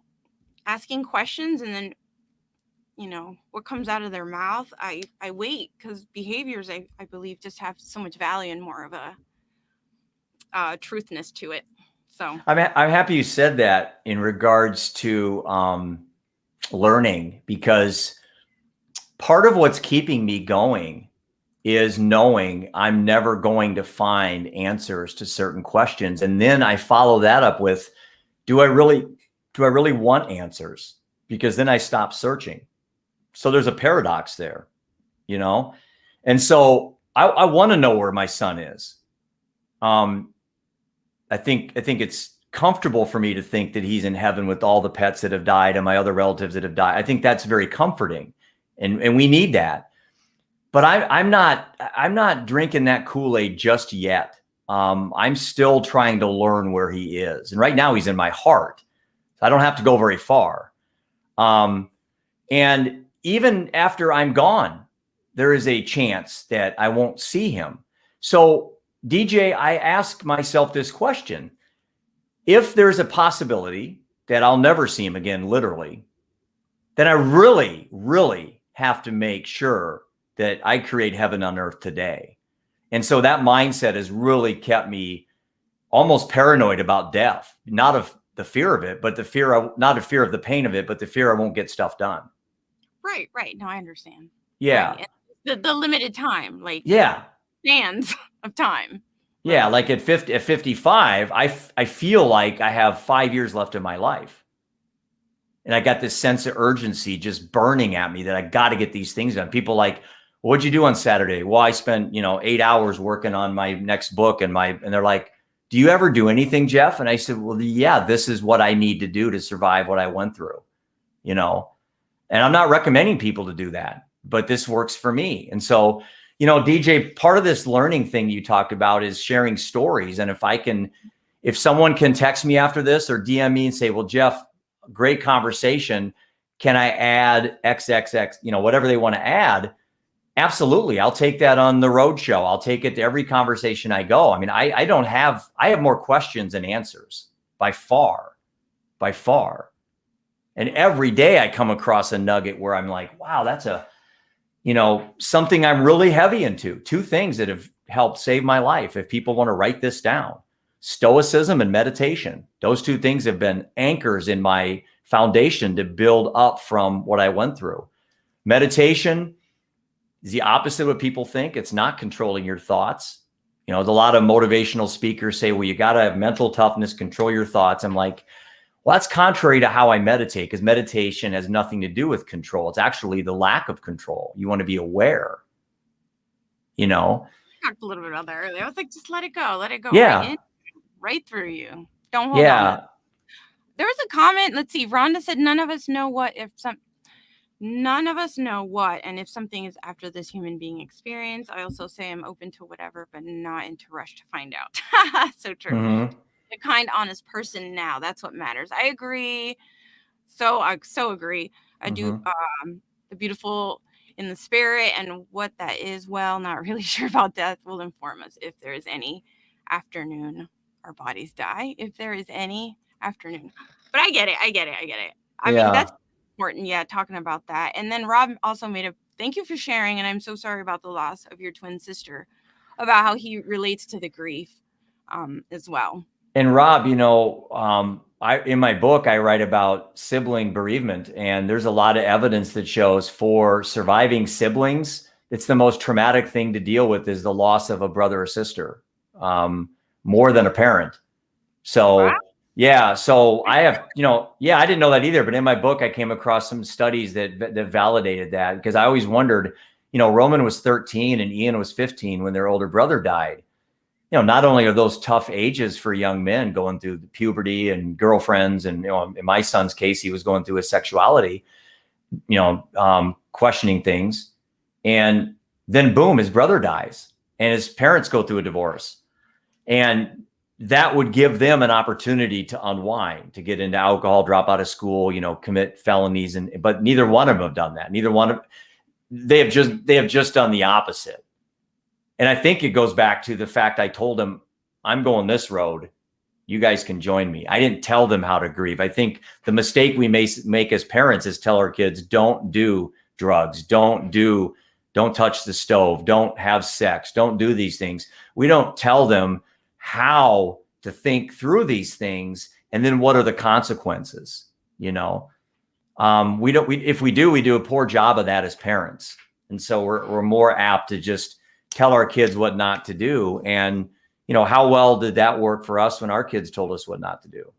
asking questions and then, what comes out of their mouth, I wait, because behaviors, I believe, just have so much value and more of a truthness to it. So I'm happy you said that in regards to learning, because part of what's keeping me going is knowing I'm never going to find answers to certain questions. And then I follow that up with, do I really want answers? Because then I stop searching. So there's a paradox there, And so I want to know where my son is. I think it's comfortable for me to think that he's in heaven with all the pets that have died and my other relatives that have died. I think that's very comforting, and we need that. But I'm not drinking that Kool-Aid just yet. I'm still trying to learn where he is, and right now he's in my heart. So I don't have to go very far. And even after I'm gone, there is a chance that I won't see him. So DJ, I ask myself this question. If there's a possibility that I'll never see him again, literally, then I really, really have to make sure that I create heaven on earth today. And so that mindset has really kept me almost paranoid about death, not of the fear of it, but not a fear of the pain of it, but the fear I won't get stuff done. Right. No, I understand. Yeah. Right. The limited time, like spans of time. Yeah, like at 55, I feel like I have 5 years left of my life. And I got this sense of urgency just burning at me that I got to get these things done. People like, what'd you do on Saturday? Well, I spent, 8 hours working on my next book and they're like, do you ever do anything, Jeff? And I said, well, yeah, this is what I need to do to survive what I went through, and I'm not recommending people to do that, but this works for me. And so, DJ, part of this learning thing you talked about is sharing stories. And if someone can text me after this or DM me and say, well, Jeff, great conversation, can I add XXX, whatever they want to add? Absolutely. I'll take that on the road show. I'll take it to every conversation I go. I mean, I have more questions than answers by far. And every day I come across a nugget where I'm like, wow, that's something I'm really heavy into. Two things that have helped save my life. If people want to write this down, stoicism and meditation. Those two things have been anchors in my foundation to build up from what I went through. Meditation is the opposite of what people think. It's not controlling your thoughts. There's a lot of motivational speakers say, well, you got to have mental toughness, control your thoughts. I'm like, well, that's contrary to how I meditate, because meditation has nothing to do with control. It's actually the lack of control. You want to be aware, I talked a little bit about that earlier. I was like, just let it go. Let it go. Yeah. Right through you. Don't hold on. There was a comment. Let's see. Rhonda said, none of us know what, and if something is after this human being experience. I also say I'm open to whatever, but not into rush to find out. So true. Mm-hmm. A kind, honest person now. That's what matters. I agree. I so agree. I do. The beautiful in the spirit, and what that is, well, not really sure about death, will inform us if there is any afternoon our bodies die, if there is any afternoon. But I get it. I mean, Yeah. that's important. Yeah, talking about that. And then Rob also made a thank you for sharing, and I'm so sorry about the loss of your twin sister, about how he relates to the grief as well. And Rob, in my book, I write about sibling bereavement, and there's a lot of evidence that shows for surviving siblings, it's the most traumatic thing to deal with is the loss of a brother or sister, more than a parent. So, Wow. yeah. So I have, I didn't know that either. But in my book, I came across some studies that validated that, because I always wondered, Roman was 13 and Ian was 15 when their older brother died. Not only are those tough ages for young men going through puberty and girlfriends, and, in my son's case, he was going through his sexuality, questioning things. And then boom, his brother dies and his parents go through a divorce. And that would give them an opportunity to unwind, to get into alcohol, drop out of school, commit felonies. But neither one of them have done that. They have just done the opposite. And I think it goes back to the fact I told them, I'm going this road. You guys can join me. I didn't tell them how to grieve. I think the mistake we may make as parents is tell our kids, don't do drugs, don't touch the stove, don't have sex, don't do these things. We don't tell them how to think through these things. And then what are the consequences? If we do a poor job of that as parents. And so we're more apt to just tell our kids what not to do. And, how well did that work for us when our kids told us what not to do?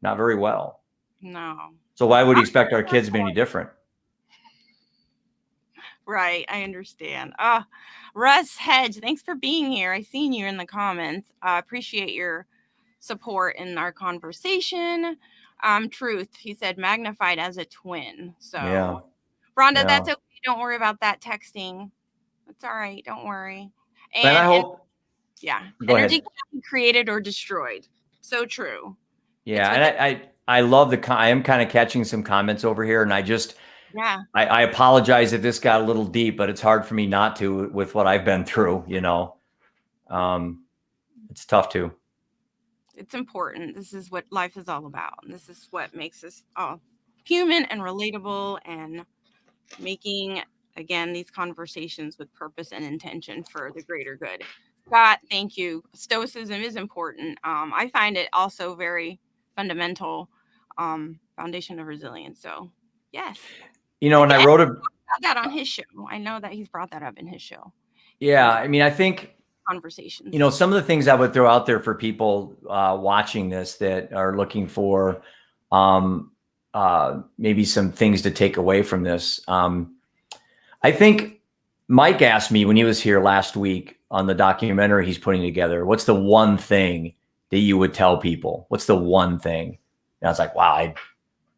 Not very well. No. So why would you expect our kids to be any different? Right. I understand. Russ Hedge, thanks for being here. I seen you in the comments. Appreciate your support in our conversation. Truth, he said, magnified as a twin. So, yeah. Rhonda, Yeah. that's okay. Don't worry about that texting. It's all right. Don't worry. And I hope. Energy can be created or destroyed. So true. Yeah. And I love I am kind of catching some comments over here, and I apologize if this got a little deep, but it's hard for me not to with what I've been through, it's tough too. It's important. This is what life is all about. And this is what makes us all human and relatable, and making, again, these conversations with purpose and intention for the greater good. Scott, thank you. Stoicism is important. I find it also very fundamental, foundation of resilience. So, yes. And I wrote about that on his show. I know that he's brought that up in his show. Yeah. I mean, I think conversations. Some of the things I would throw out there for people watching this that are looking for maybe some things to take away from this. I think Mike asked me when he was here last week on the documentary he's putting together, what's the one thing that you would tell people? What's the one thing? And I was like, wow,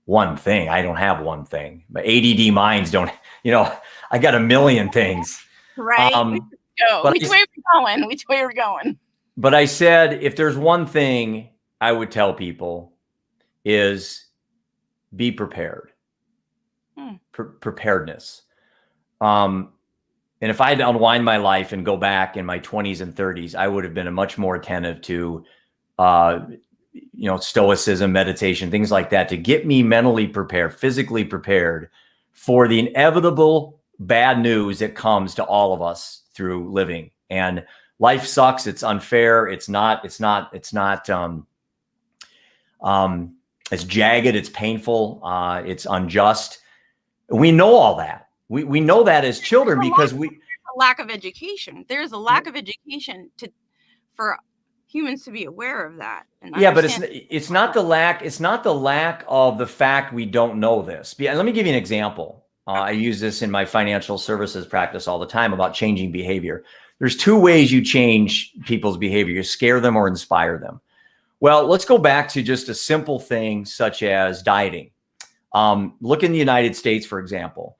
one thing. I don't have one thing. But ADD minds don't, I got a million things. Right. Which way are we going? But I said, if there's one thing I would tell people is be prepared. Preparedness. And if I had to unwind my life and go back in my 20s and 30s, I would have been much more attentive to, stoicism, meditation, things like that, to get me mentally prepared, physically prepared for the inevitable bad news that comes to all of us through living. And life sucks. It's unfair. It's jagged. It's painful. It's unjust. We know all that. We know that as children because there's a lack of education. There's a lack of education for humans to be aware of that. Yeah, but it's not the lack. It's not the lack of the fact we don't know this. Let me give you an example. I use this in my financial services practice all the time about changing behavior. There's two ways you change people's behavior: you scare them or inspire them. Well, let's go back to just a simple thing such as dieting. Look in the United States, for example.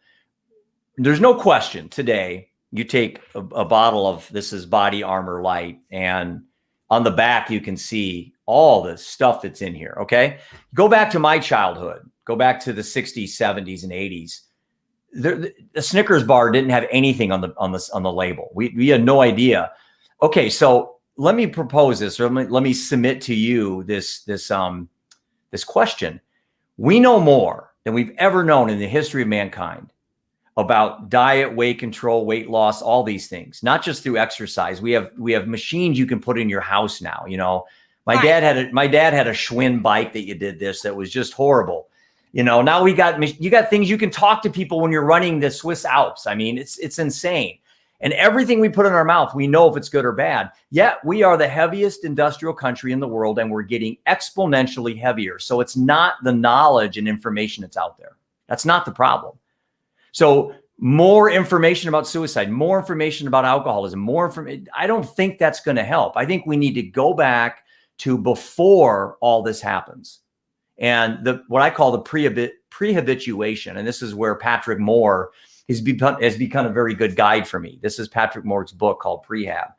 There's no question today, you take a bottle of, this is Body Armor Light, and on the back, you can see all the stuff that's in here. Okay. Go back to my childhood, go back to the 60s, 70s, and 80s. the Snickers bar didn't have anything on the label. We had no idea. Okay, so let me propose this, or let me submit to you this question. We know more than we've ever known in the history of mankind about diet, weight control, weight loss, all these things, not just through exercise. We have machines you can put in your house now. You know, my dad had a Schwinn bike that you did this that was just horrible. You know, now you got things you can talk to people when you're running the Swiss Alps. I mean, it's insane. And everything we put in our mouth, we know if it's good or bad. Yet we are the heaviest industrial country in the world, and we're getting exponentially heavier. So it's not the knowledge and information that's out there. That's not the problem. So more information about suicide, more information about alcoholism, more information. I don't think that's going to help. I think we need to go back to before all this happens. And what I call the pre-habituation. And this is where Patrick Moore has become a very good guide for me. This is Patrick Moore's book called Prehab.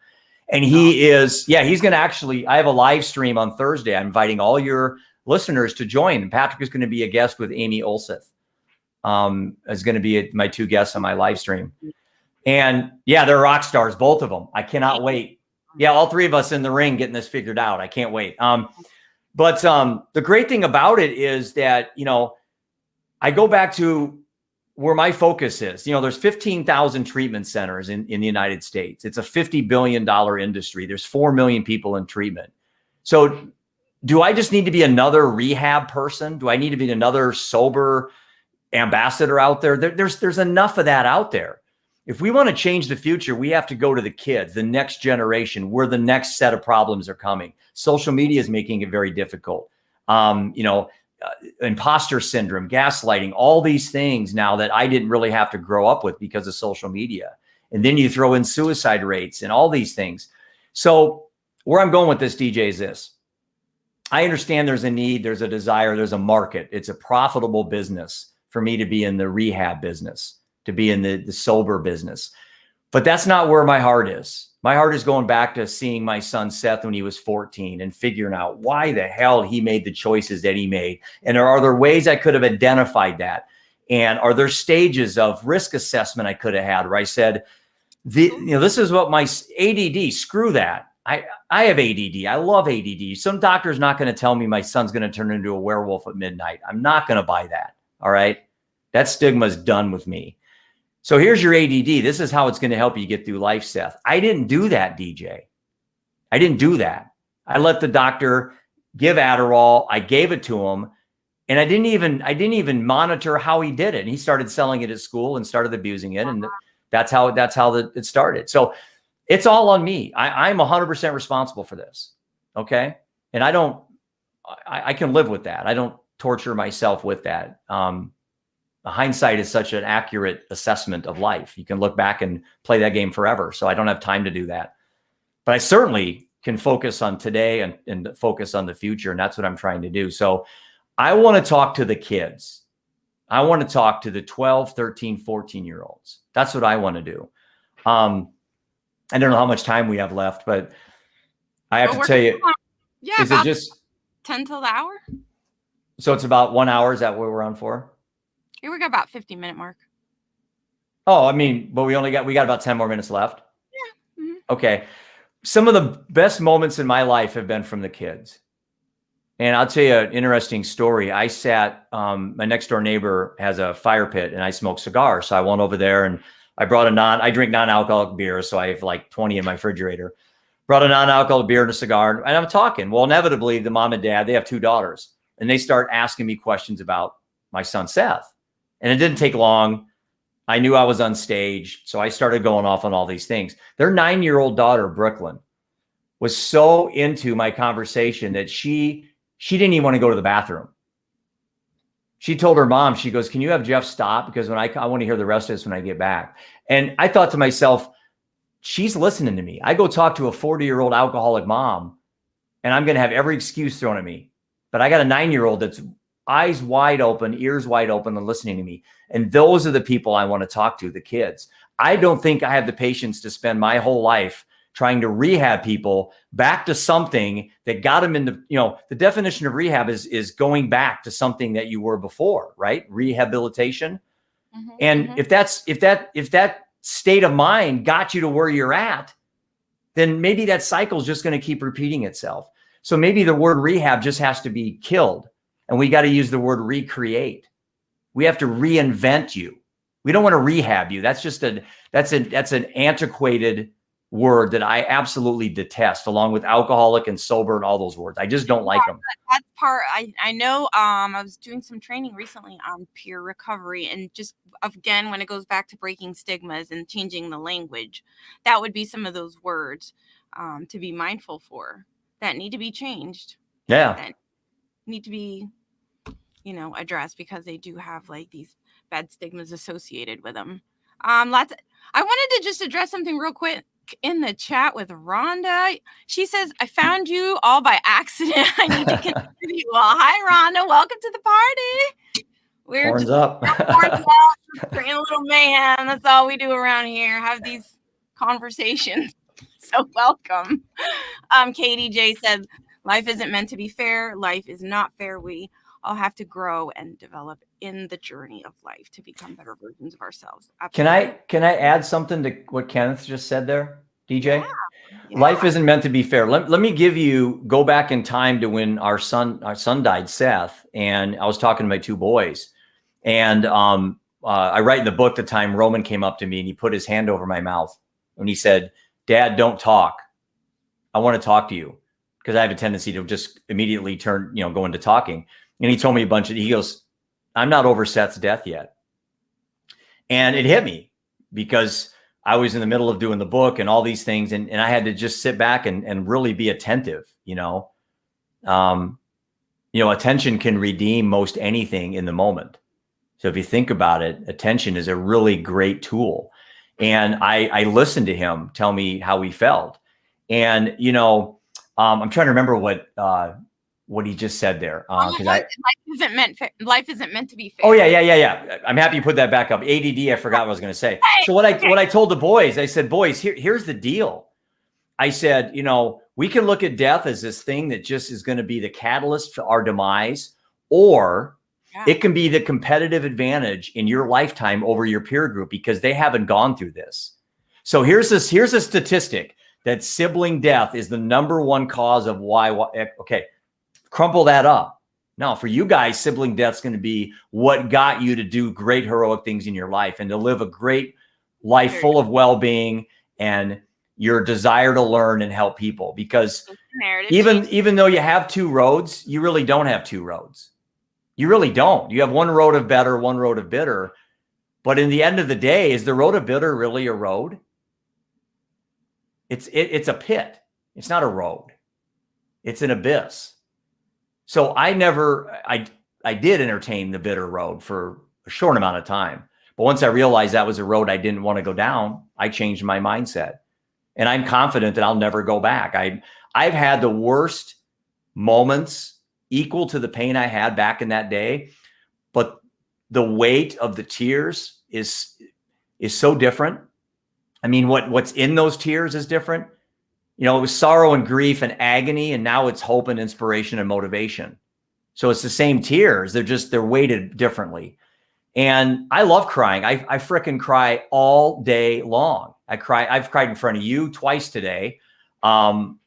And he's going to actually, I have a live stream on Thursday. I'm inviting all your listeners to join. And Patrick is going to be a guest with Amy Olseth. Is going to be my two guests on my live stream. And yeah, they're rock stars, both of them. I cannot wait. Yeah, all three of us in the ring getting this figured out. I can't wait. But the great thing about it is that, you know, I go back to where my focus is. You know, there's 15,000 treatment centers in the United States. It's a $50 billion industry. There's 4 million people in treatment. So do I just need to be another rehab person? Do I need to be another sober ambassador out there? There's enough of that out there. If we want to change the future, we have to go to the kids, the next generation, where the next set of problems are coming. Social media is making it very difficult. Imposter syndrome, gaslighting, all these things now that I didn't really have to grow up with because of social media. And then you throw in suicide rates and all these things. So where I'm going with this, DJ, is this. I understand there's a need, there's a desire, there's a market. It's a profitable business for me to be in the rehab business, to be in the sober business. But that's not where my heart is. My heart is going back to seeing my son Seth when he was 14 and figuring out why the hell he made the choices that he made. And are there ways I could have identified that? And are there stages of risk assessment I could have had where I said, this is what my ADD, screw that. I have ADD. I love ADD. Some doctor's not going to tell me my son's going to turn into a werewolf at midnight. I'm not going to buy that. All right. That stigma is done with me. So here's your ADD. This is how it's going to help you get through life, Seth. I didn't do that, DJ. I didn't do that. I let the doctor give Adderall. I gave it to him, and I didn't even monitor how he did it. And he started selling it at school and started abusing it, and that's how it started. So it's all on me. I'm 100% responsible for this. Okay, and I can live with that. I don't torture myself with that. Hindsight is such an accurate assessment of life. You can look back and play that game forever. So I don't have time to do that. But I certainly can focus on today and focus on the future. And that's what I'm trying to do. So I want to talk to the kids. I want to talk to the 12, 13, 14-year-olds. That's what I want to do. I don't know how much time we have left, but I have to tell you, is it just 10 till the hour? So it's about 1 hour. Is that what we're on for? Here we got about 50-minute mark. Oh, I mean, but we got about 10 more minutes left. Yeah. Mm-hmm. Okay. Some of the best moments in my life have been from the kids. And I'll tell you an interesting story. I sat, my next door neighbor has a fire pit and I smoke cigars. So I went over there and I brought I drink non-alcoholic beer. So I have like 20 in my refrigerator. Brought a non-alcoholic beer and a cigar. And I'm talking. Well, inevitably, the mom and dad, they have 2 daughters. And they start asking me questions about my son, Seth. And it didn't take long. I knew I was on stage. So I started going off on all these things. Their 9-year-old daughter, Brooklyn, was so into my conversation that she didn't even want to go to the bathroom. She told her mom, she goes, can you have Jeff stop? Because I want to hear the rest of this when I get back. And I thought to myself, she's listening to me. I go talk to a 40-year-old alcoholic mom and I'm going to have every excuse thrown at me. But I got a 9-year-old that's eyes wide open, ears wide open and listening to me. And those are the people I want to talk to, the kids. I don't think I have the patience to spend my whole life trying to rehab people back to something that got them into, the definition of rehab is going back to something that you were before, right? Rehabilitation. And if that state of mind got you to where you're at, then maybe that cycle is just going to keep repeating itself. So maybe the word rehab just has to be killed, and we got to use the word recreate. We have to reinvent you. We don't want to rehab you. That's just that's an antiquated word that I absolutely detest, along with alcoholic and sober and all those words. I just don't like them. That's part. I know. I was doing some training recently on peer recovery, and just again, when it goes back to breaking stigmas and changing the language, that would be some of those words to be mindful for that need to be changed. Yeah, that need to be, addressed, because they do have like these bad stigmas associated with them. I wanted to just address something real quick in the chat with Rhonda. She says, I found you all by accident. I need to connect with you all. Hi, Rhonda. Welcome to the party. We're horns just up. creating a little mayhem. That's all we do around here. Have these conversations. So welcome. Katie J said, life isn't meant to be fair. Life is not fair. We all have to grow and develop in the journey of life to become better versions of ourselves. Absolutely. Can I add something to what Kenneth just said there, DJ? Yeah. Life isn't meant to be fair. Let me go back in time to when our son died, Seth, and I was talking to my two boys, and I write in the book the time Roman came up to me and he put his hand over my mouth and he said, Dad, don't talk. I want to talk to you, because I have a tendency to just immediately go into talking. And he told me he goes, I'm not over Seth's death yet. And it hit me, because I was in the middle of doing the book and all these things. And I had to just sit back and really be attentive, attention can redeem most anything in the moment. So if you think about it, attention is a really great tool. And I listened to him tell me how he felt. And, I'm trying to remember what he just said there. Life isn't meant to be fair. Oh yeah. I'm happy you put that back up. ADD, I forgot what I was going to say. So what I told the boys, I said, boys, here's the deal. I said, we can look at death as this thing that just is going to be the catalyst for our demise, or it can be the competitive advantage in your lifetime over your peer group, because they haven't gone through this. So here's a statistic that sibling death is the #1 cause of why. Okay. Crumple that up. Now, for you guys, sibling death's going to be what got you to do great heroic things in your life and to live a great life full of well-being and your desire to learn and help people. Because even though you have two roads, you really don't have two roads. You really don't. You have one road of better, one road of bitter. But in the end of the day, is the road of bitter really a road? It's a pit. It's not a road. It's an abyss. So I did entertain the bitter road for a short amount of time. But once I realized that was a road I didn't want to go down, I changed my mindset. And I'm confident that I'll never go back. I've had the worst moments equal to the pain I had back in that day. But the weight of the tears is so different. I mean, what's in those tears is different. It was sorrow and grief and agony, and now it's hope and inspiration and motivation. So it's the same tears. They're weighted differently. And I love crying. I frickin' cry all day long. I've cried in front of you twice today. And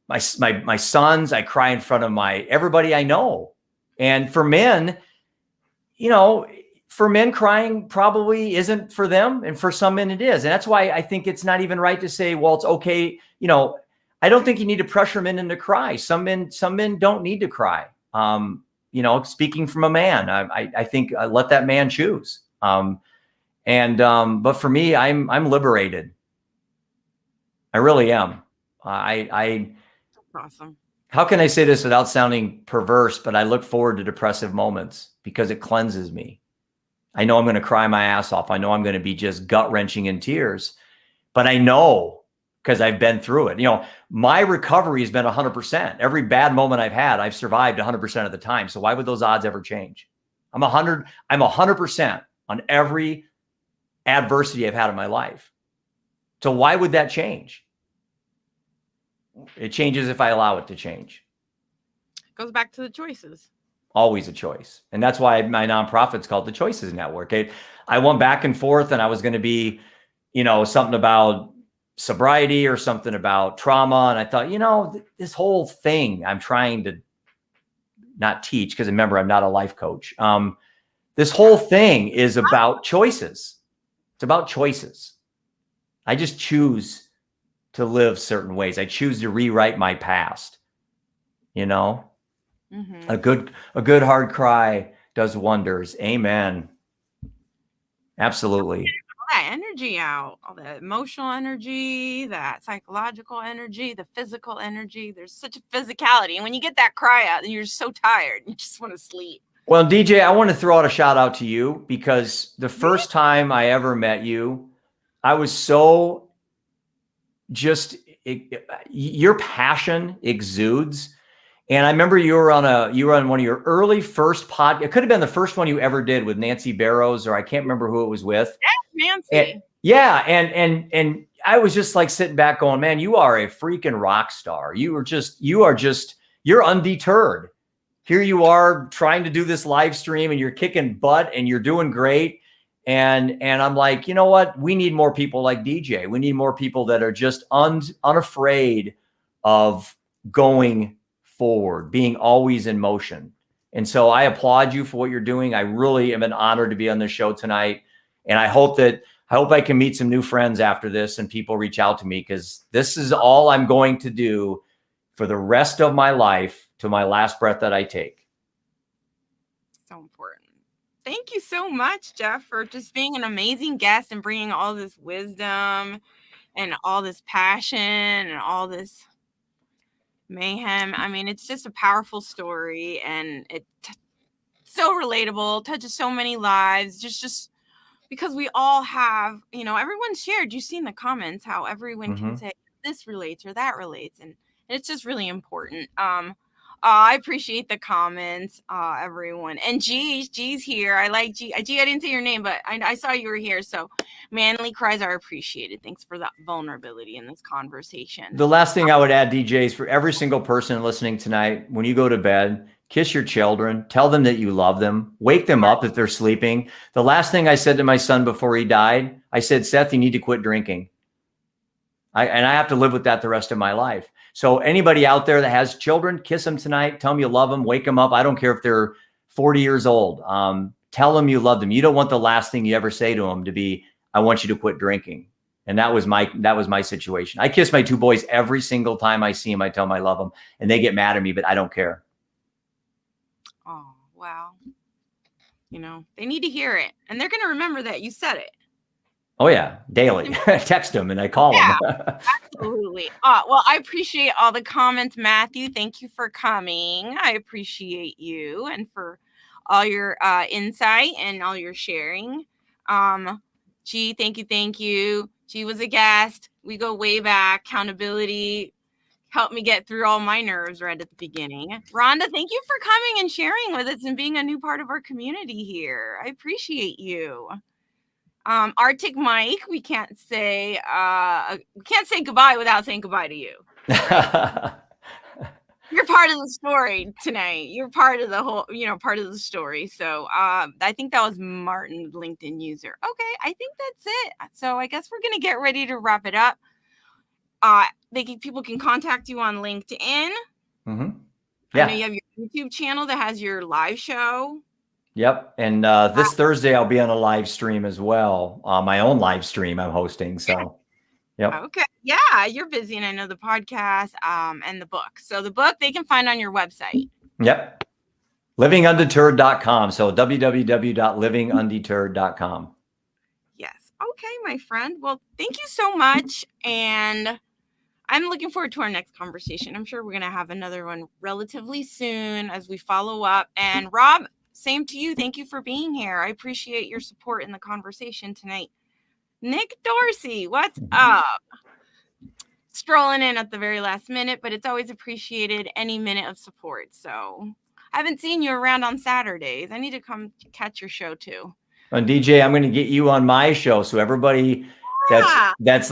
my sons, I cry in front of everybody I know. And for men, crying probably isn't for them, and for some men it is. And that's why I think it's not even right to say, well, it's okay. I don't think you need to pressure men into cry. Some men don't need to cry. Speaking from a man, I think let that man choose. But for me, I'm liberated. I really am. Awesome. How can I say this without sounding perverse? But I look forward to depressive moments because it cleanses me. I know I'm going to cry my ass off. I know I'm going to be just gut wrenching in tears, but I know, because I've been through it. My recovery has been 100%. Every bad moment I've had, I've survived 100% of the time. So why would those odds ever change? I'm 100% on every adversity I've had in my life. So why would that change? It changes if I allow it to change. Goes back to the choices. always a choice. And that's why my nonprofit's called the Choices Network. I went back and forth, and I was going to be, something about sobriety or something about trauma. And I thought, this whole thing I'm trying to not teach, because remember, I'm not a life coach. This whole thing is about choices. It's about choices. I just choose to live certain ways. I choose to rewrite my past. Mm-hmm. A good hard cry does wonders. Amen. Absolutely. All that energy out, all the emotional energy, that psychological energy, the physical energy. There's such a physicality. And when you get that cry out, then you're so tired. You just want to sleep. Well, DJ, I want to throw out a shout out to you, because the first time I ever met you, I was so your passion exudes. And I remember you were on one of your early first pod. It could have been the first one you ever did with Nancy Barrows, or I can't remember who it was with. Yeah, Nancy. And I was just like sitting back going, man, you are a freaking rock star. You're undeterred. Here you are trying to do this live stream, and you're kicking butt, and you're doing great. And I'm like, you know what? We need more people like DJ. We need more people that are just unafraid of going forward, being always in motion. And so I applaud you for what you're doing. I really am an honor to be on this show tonight. And I hope I can meet some new friends after this, and people reach out to me, because this is all I'm going to do for the rest of my life, to my last breath that I take. So important. Thank you so much, Jeff, for just being an amazing guest and bringing all this wisdom and all this passion and all this mayhem. I mean, it's just a powerful story, and it's so relatable, touches so many lives, just because we all have, everyone shared. You see in the comments how everyone can say this relates or that relates, and it's just really important. I appreciate the comments, everyone. And G's here. I like G. I didn't say your name, but I saw you were here. So manly cries are appreciated. Thanks for that vulnerability in this conversation. The last thing I would add, DJ, is for every single person listening tonight, when you go to bed, kiss your children, tell them that you love them, wake them up if they're sleeping. The last thing I said to my son before he died, I said, Seth, you need to quit drinking. I have to live with that the rest of my life. So anybody out there that has children, kiss them tonight. Tell them you love them. Wake them up. I don't care if they're 40 years old. Tell them you love them. You don't want the last thing you ever say to them to be, I want you to quit drinking. And that was my situation. I kiss my two boys every single time I see them. I tell them I love them, and they get mad at me, but I don't care. Oh, wow. They need to hear it, and they're going to remember that you said it. Oh yeah, daily. Text them and I call them. Absolutely. Well, I appreciate all the comments, Matthew. Thank you for coming. I appreciate you, and for all your insight and all your sharing. G, thank you. G was a guest. We go way back. Accountability helped me get through all my nerves right at the beginning. Rhonda, thank you for coming and sharing with us and being a new part of our community here. I appreciate you. Arctic Mike, we can't say goodbye without saying goodbye to you. You're part of the story tonight. You're part of the whole, part of the story. So I think that was Martin, LinkedIn user. Okay, I think that's it. So I guess we're gonna get ready to wrap it up. People can contact you on LinkedIn. Mm-hmm. Yeah. I know you have your YouTube channel that has your live show. Yep. And this Thursday, I'll be on a live stream as well. My own live stream I'm hosting. So, yep. Okay. Yeah, you're busy. And I know the podcast and the book. So the book they can find on your website. Yep. Livingundeterred.com. So www.livingundeterred.com. Yes. Okay, my friend. Well, thank you so much. And I'm looking forward to our next conversation. I'm sure we're going to have another one relatively soon as we follow up. And Rob, same to you. Thank you for being here. I appreciate your support in the conversation tonight. Nick Dorsey, what's up? Strolling in at the very last minute, but it's always appreciated, any minute of support. So I haven't seen you around on Saturdays. I need to come catch your show too. And DJ, I'm going to get you on my show. So everybody that's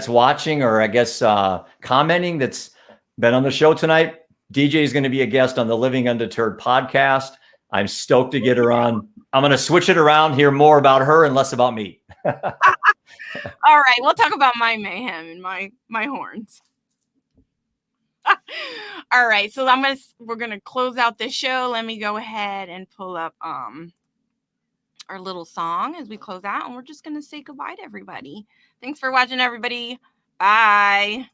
watching, or I guess commenting, that's been on the show tonight, DJ is going to be a guest on the Living Undeterred podcast. I'm stoked to get her on. I'm going to switch it around, hear more about her and less about me. All right, we'll talk about my mayhem and my horns. All right, so we're gonna close out this show. Let me go ahead and pull up our little song as we close out, and we're just gonna say goodbye to everybody. Thanks for watching, everybody. Bye.